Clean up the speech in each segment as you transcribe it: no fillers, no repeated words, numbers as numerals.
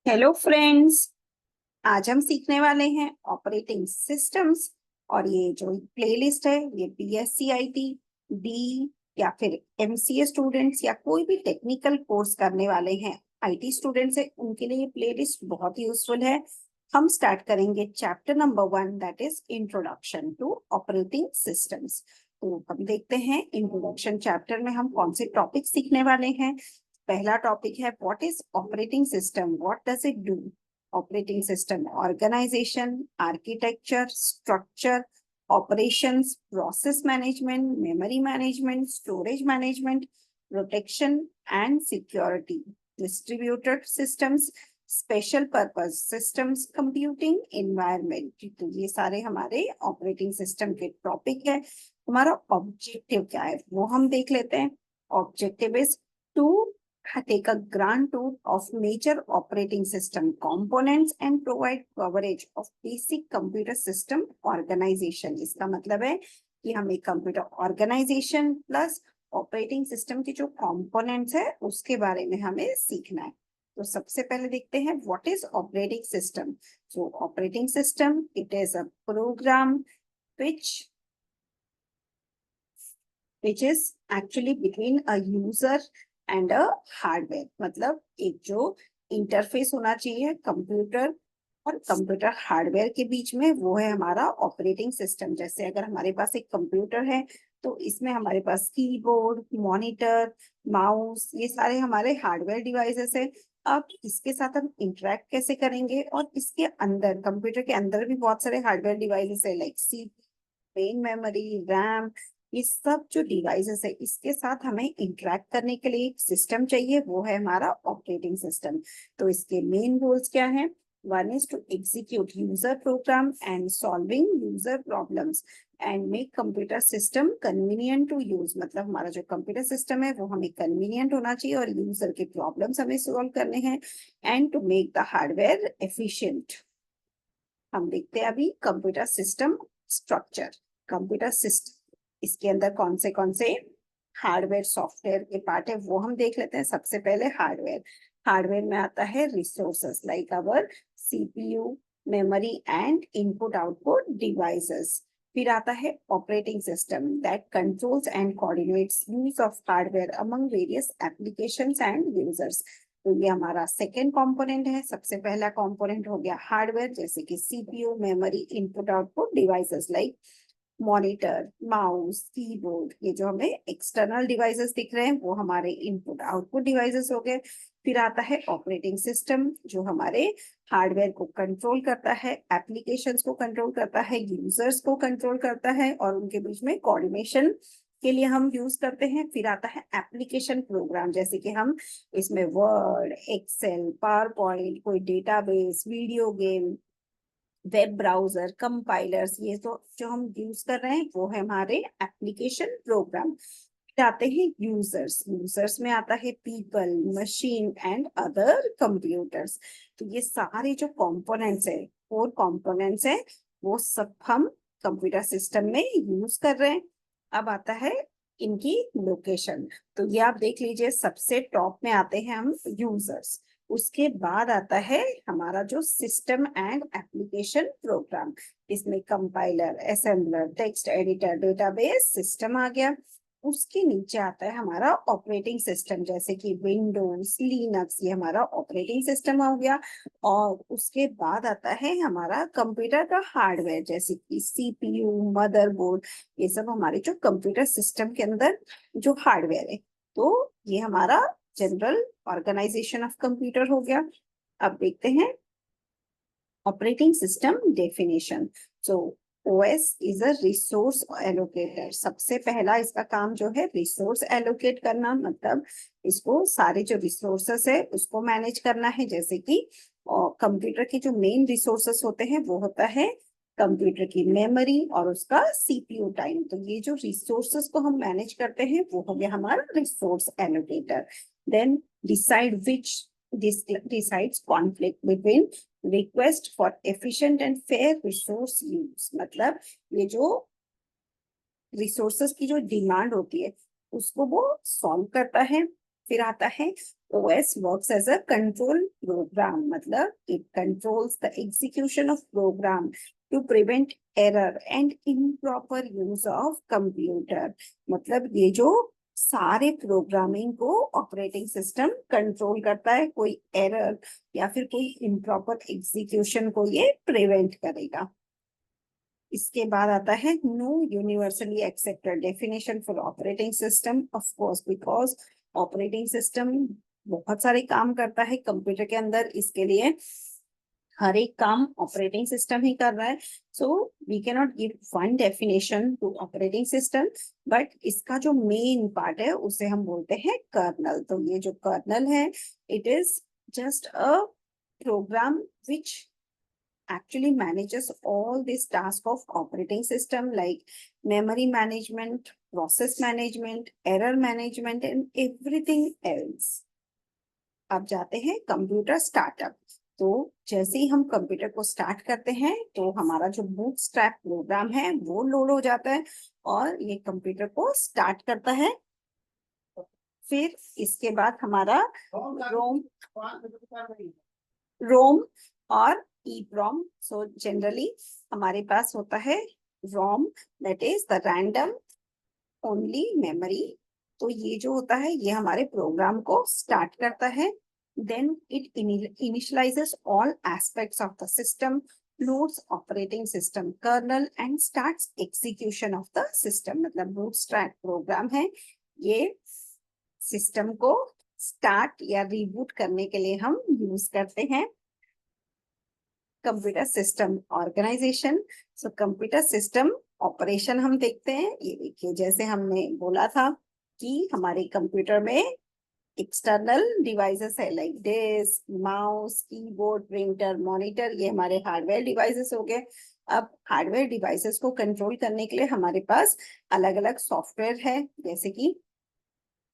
Hello friends. आज हम सीखने वाले हैं ऑपरेटिंग सिस्टम्स। और ये जो प्लेलिस्ट है ये बीएससी आईटी डी या फिर एमसीए स्टूडेंट्स या कोई भी टेक्निकल कोर्स करने वाले हैं आईटी स्टूडेंट्स है उनके लिए ये प्लेलिस्ट बहुत यूजफुल है। हम स्टार्ट करेंगे chapter number 1 that is introduction to operating systems. तो हम देखते हैं इंट्रोडक्शन चैप्टर में हम कौन से टॉपिक सीखने वाले हैं। पहला टॉपिक है what is operating system, what does it do. Operating system organization, architecture, structure, operations, process management, memory management, storage management, protection and security, distributed systems, special purpose systems, computing environment. तो ये सारे हमारे operating system के topic है। हमारा objective क्या है वो हम देख लेते हैं। Objective is to take a grand tour of major operating system components and provide coverage of basic computer system organization। इसका मतलब है कि हमें computer organization plus operating system की जो कंपोनेंट्स है उसके बारे में हमें सीखना है। तो सबसे पहले देखते हैं what is operating system. So operating system it is a program which is actually between a user and a hardware। मतलब एक जो इंटरफेस होना चाहिए कंप्यूटर और कंप्यूटर हार्डवेयर के बीच में वो है हमारा ऑपरेटिंग सिस्टम। जैसे अगर हमारे पास एक कंप्यूटर है तो इसमें हमारे पास कीबोर्ड, मॉनिटर, माउस ये सारे हमारे हार्डवेयर डिवाइसेस है। अब इसके साथ हम इंटरेक्ट कैसे करेंगे और इसके अंदर कंप्यूटर के अंदर भी बहुत सारे हार्डवेयर डिवाइसेस है लाइक सी, मेन मेमोरी, रैम, ये सब जो डिवाइसेस है इसके साथ हमें इंटरेक्ट करने के लिए एक सिस्टम चाहिए वो है हमारा ऑपरेटिंग सिस्टम। तो इसके मेन रोल्स क्या हैं। One is to execute user program and solving user problems and make computer system convenient to use. मतलब हमारा जो कंप्यूटर सिस्टम है वो हमें कन्वीनियंट होना चाहिए और यूजर के प्रॉब्लम्स हमें सॉल्व करने हैं and to make the hardware efficient. हम देखते हैं अभी computer system structure. Computer system इसके अंदर कौन से हार्डवेयर सॉफ्टवेयर के पार्ट है वो हम देख लेते हैं। सबसे पहले हार्डवेयर। हार्डवेयर में आता है resources like our CPU, memory and input output devices. फिर आता है operating system that controls and coordinates use of hardware among various applications and users. तो ये हमारा सेकेंड कंपोनेंट है। सबसे पहला कंपोनेंट हो गया हार्डवेयर जैसे कि CPU, memory, input output devices like monitor, mouse, keyboard. ये जो हमें एक्सटर्नल डिवाइसेस दिख रहे हैं वो हमारे इनपुट आउटपुट डिवाइसेस हो गए। फिर आता है ऑपरेटिंग सिस्टम जो हमारे हार्डवेयर को कंट्रोल करता है, एप्लीकेशंस को कंट्रोल करता है, यूजर्स को कंट्रोल करता है और उनके बीच में कोऑर्डिनेशन के लिए हम यूज करते हैं। फिर आता है एप्लीकेशन प्रोग्राम जैसे कि हम इसमें वर्ड, एक्सेल, पावर पॉइंट, कोई database, video game, web browser, compilers, ये तो जो हम यूज कर रहे हैं वो है हमारे एप्लीकेशन प्रोग्राम। आते हैं यूजर्स। यूजर्स में आता है people, machine and other computers. तो ये सारे जो कंपोनेंट्स है, फोर कंपोनेंट्स है, वो सब हम कंप्यूटर सिस्टम में यूज कर रहे हैं। अब आता है इनकी लोकेशन। तो ये आप देख लीजिए सबसे टॉप में आते हैं हम यूजर्स। उसके बाद आता है हमारा जो सिस्टम एंड एप्लीकेशन प्रोग्राम। इसमें compiler, assembler, text editor, database system आ गया। उसके नीचे आता है हमारा ऑपरेटिंग सिस्टम जैसे कि विंडोज, लिनक्स, ये हमारा ऑपरेटिंग सिस्टम हो गया। और उसके बाद आता है हमारा कंप्यूटर का हार्डवेयर जैसे कि सीपीयू, मदरबोर्ड, ये सब हमारे जो कंप्यूटर सिस्टम के अंदर जो हार्डवेयर है। तो ये हमारा जनरल ऑर्गेनाइजेशन ऑफ कंप्यूटर हो गया। अब देखते हैं operating system definition. So OS is a resource allocator. सबसे पहला इसका काम जो है रिसोर्स एलोकेट करना, मतलब इसको सारे जो रिसोर्सेस है उसको मैनेज करना है। जैसे कि कंप्यूटर के जो मेन रिसोर्सेस होते हैं वो होता है कंप्यूटर की मेमोरी और उसका सीपीयू टाइम। तो ये जो रिसोर्सेस को हम मैनेज करते हैं वो हो गया हमारा resource allocator. Then decide which decides conflict between request for efficient and fair resource use। मतलब ये जो रिसोर्सेस की जो डिमांड होती है उसको वो सॉल्व करता है। फिर आता है OS works as a control program, मतलब it controls the execution of program to prevent error and improper use of computer. मतलब ये जो सारे प्रोग्रामिंग को ऑपरेटिंग सिस्टम कंट्रोल करता है, कोई एरर या फिर कोई इम्प्रॉपर एग्जीक्यूशन को ये प्रिवेंट करेगा। इसके बाद आता है no universally accepted definition for operating system. Of course because operating system बहुत सारे काम करता है कंप्यूटर के अंदर, इसके लिए हर एक काम ऑपरेटिंग सिस्टम ही कर रहा है। So we can not give one definition to operating system, but इसका जो मेन पार्ट है उसे हम बोलते हैं कर्नल। तो ये जो कर्नल है, it is just a program which actually manages all this task of operating system like memory management, process management, error management and everything else. अब जाते हैं कंप्यूटर स्टार्टअप। तो जैसे ही हम कंप्यूटर को स्टार्ट करते हैं तो हमारा जो बूटस्ट्रैप प्रोग्राम है वो लोड हो जाता है और ये कंप्यूटर को स्टार्ट करता है। फिर इसके बाद हमारा रोम और EEPROM। सो जनरली हमारे पास होता है ROM, that is the random only memory. तो ये जो होता है ये हमारे प्रोग्राम को स्टार्ट करता है। then it initializes all aspects of the system, loads operating system kernel and starts execution of the system। मतलब bootstrap प्रोग्राम है, ये सिस्टम को स्टार्ट या रिबूट करने के लिए हम यूज करते हैं। Computer system organization. So computer system operation हम देखते हैं। ये देखिए, जैसे हमने बोला था कि हमारे कंप्यूटर में एक्सटर्नल डिवाइसेस है like desk, mouse, keyboard, printer, monitor, ये हमारे हार्डवेयर डिवाइसेस हो गए। अब हार्डवेयर डिवाइसेस को कंट्रोल करने के लिए हमारे पास अलग अलग सॉफ्टवेयर है, जैसे कि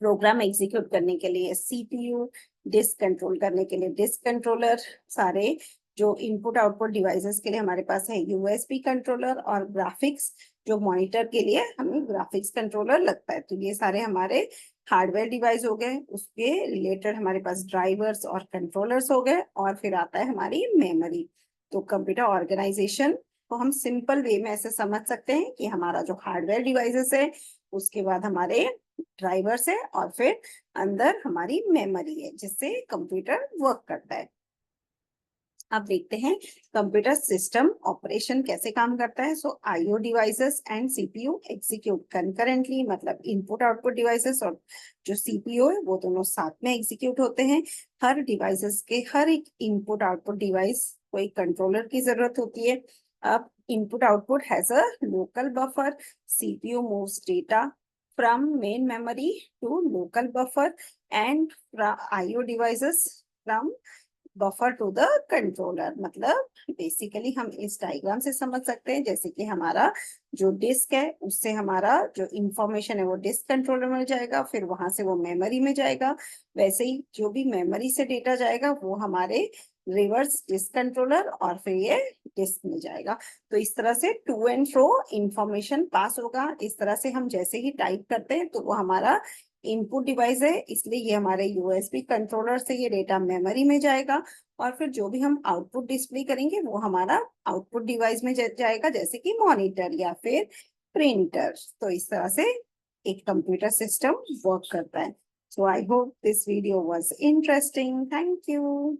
प्रोग्राम एग्जीक्यूट करने के लिए CPU, डिस्क कंट्रोल करने के लिए डिस्क कंट्रोलर, सारे जो इनपुट आउटपुट डिवाइसेस के लिए हमारे पास है USB कंट्रोलर, और ग्राफिक्स जो मॉनिटर के लिए हमें ग्राफिक्स कंट्रोलर लगता है। तो ये सारे हमारे हार्डवेयर डिवाइस हो गए। उसके रिलेटेड हमारे पास ड्राइवर्स और कंट्रोलर्स हो गए, और फिर आता है हमारी मेमोरी। तो कंप्यूटर ऑर्गेनाइजेशन को हम सिंपल वे में ऐसे समझ सकते हैं कि हमारा जो हार्डवेयर डिवाइसेस है, उसके बाद हमारे ड्राइवर्स है, और फिर अंदर हमारी मेमोरी है जिससे कंप्यूटर वर्क करता है। अब देखते हैं कंप्यूटर सिस्टम ऑपरेशन कैसे काम करता है। सो IO devices and CPU execute concurrently, मतलब इनपुट आउटपुट डिवाइसेस और जो CPU है वो दोनों साथ में एग्जीक्यूट होते हैं। हर डिवाइसेस के हर एक इनपुट आउटपुट डिवाइस को एक कंट्रोलर की जरूरत होती है। अब input output has a local buffer. CPU moves data from main memory to local buffer and IO devices from buffer to the controller. मतलब बेसिकली हम इस डायग्राम से समझ सकते हैं, जैसे कि हमारा जो डिस्क है उससे हमारा जो इंफॉर्मेशन है वो डिस्क कंट्रोलर में जाएगा, फिर वहां से वो मेमोरी में जाएगा। वैसे ही जो भी मेमोरी से डेटा जाएगा वो हमारे रिवर्स डिस्क कंट्रोलर और फिर ये डिस्क में जाएगा। तो इस तरह से to and fro information pass होगा। इस तरह से हम जैसे ही टाइप करते हैं तो वो हमारा इनपुट डिवाइस है, इसलिए ये हमारे USB कंट्रोलर से ये डेटा मेमोरी में जाएगा, और फिर जो भी हम आउटपुट डिस्प्ले करेंगे वो हमारा आउटपुट डिवाइस में जाएगा, जैसे कि मॉनिटर या फिर प्रिंटर। तो इस तरह से एक कंप्यूटर सिस्टम वर्क करता है। So I hope this video was interesting. Thank you.